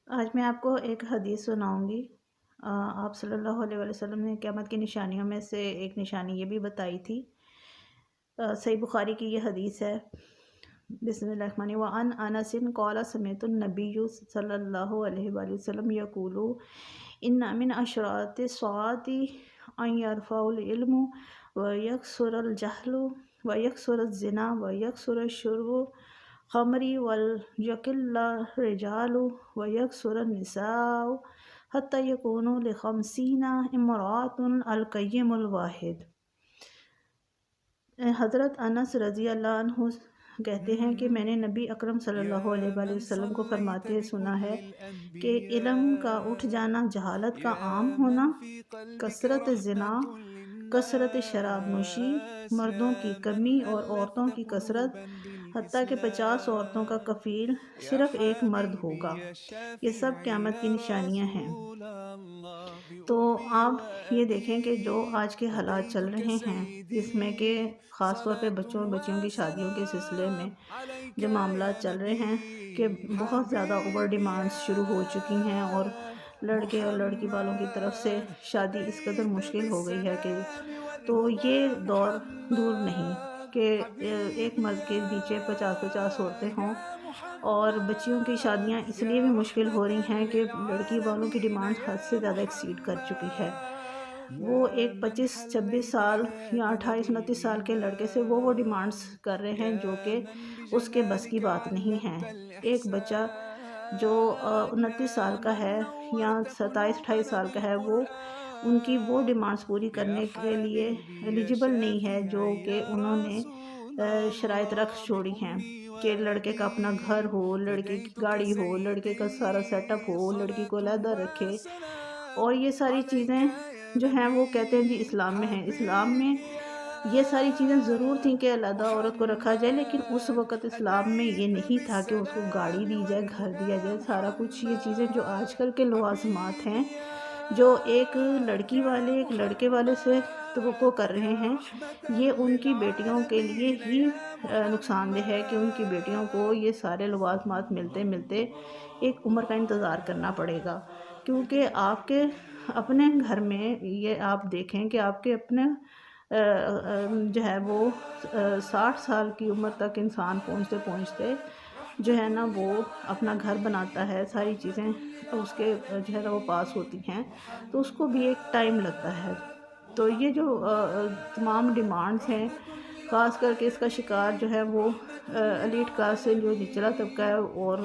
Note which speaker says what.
Speaker 1: آج میں آپ کو ایک حدیث سناؤں گی۔ آپ صلی اللہ علیہ وسلم نے قیامت کی نشانیوں میں سے ایک نشانی یہ بھی بتائی تھی۔ صحیح بخاری کی یہ حدیث ہے۔ بسم اللہ الرحمن الرحیم۔ وعن انس قال سمعت النبی صلی اللہ علیہ وآلہ وسلم یقول ان من اشراط الساعة ان يرفع العلم ويكثر الجهل ويكثر الزنا ويكثر الشرب خمر ويقل الرجال ويكثر النساء حتى يكون ل50 امرأة القيم الواحد۔ حضرت انس رضی اللہ عنہ کہتے ہیں کہ میں نے نبی اکرم صلی اللہ علیہ وآلہ وسلم کو فرماتے سنا ہے کہ علم کا اٹھ جانا، جہالت کا عام ہونا، کثرت زنا، کثرت شراب نوشی، مردوں کی کمی اور عورتوں کی کثرت، حتیٰ کہ 50 عورتوں کا کفیل صرف ایک مرد ہوگا۔ یہ سب قیامت کی نشانیاں ہیں۔ تو آپ یہ دیکھیں کہ جو آج کے حالات چل رہے ہیں، جس میں کہ خاص طور پہ بچوں اور بچیوں کی شادیوں کے سلسلے میں جو معاملات چل رہے ہیں کہ بہت زیادہ اوور ڈیمانڈز شروع ہو چکی ہیں، اور لڑکے اور لڑکی والوں کی طرف سے شادی اس قدر مشکل ہو گئی ہے کہ تو یہ دور دور نہیں کہ ایک مرد کے پیچھے 50 عورتیں ہوں، اور بچیوں کی شادیاں اس لیے بھی مشکل ہو رہی ہیں کہ لڑکی والوں کی ڈیمانڈ حد سے زیادہ ایکسیڈ کر چکی ہے۔ وہ ایک 25-26 سال یا 28-29 سال کے لڑکے سے وہ ڈیمانڈز کر رہے ہیں جو کہ اس کے بس کی بات نہیں ہے۔ ایک بچہ جو 29 سال کا ہے یا 27-28 سال کا ہے، وہ ان کی وہ ڈیمانڈز پوری کرنے کے لیے ایلیجیبل نہیں ہے جو کہ انہوں نے شرائط رکھ چھوڑی ہیں کہ لڑکے کا اپنا گھر ہو، لڑکے کی گاڑی ہو، لڑکے کا سارا سیٹ اپ ہو، لڑکی کو علیحدہ رکھے، اور یہ ساری چیزیں جو ہیں وہ کہتے ہیں جی اسلام میں ہیں۔ اسلام میں یہ ساری چیزیں ضرور تھیں کہ علیحدہ عورت کو رکھا جائے، لیکن اس وقت اسلام میں یہ نہیں تھا کہ اس کو گاڑی دی جائے، گھر دیا جائے، سارا کچھ۔ یہ چیزیں جو آج کل کے لوازمات ہیں، جو ایک لڑکی والے ایک لڑکے والے سے توقع کر رہے ہیں، یہ ان کی بیٹیوں کے لیے ہی نقصان دہ ہے کہ ان کی بیٹیوں کو یہ سارے لوازمات ملتے ملتے ایک عمر کا انتظار کرنا پڑے گا۔ کیونکہ آپ کے اپنے گھر میں یہ آپ دیکھیں کہ آپ کے اپنے جو ہے وہ 60 سال کی عمر تک انسان پہنچتے پہنچتے جو ہے نا وہ اپنا گھر بناتا ہے، ساری چیزیں اس کے جو ہے نا وہ پاس ہوتی ہیں، تو اس کو بھی ایک ٹائم لگتا ہے۔ تو یہ جو تمام ڈیمانڈز ہیں، خاص کر کے اس کا شکار جو ہے وہ ایلیٹ کلاس سے جو نچلا طبقہ ہے اور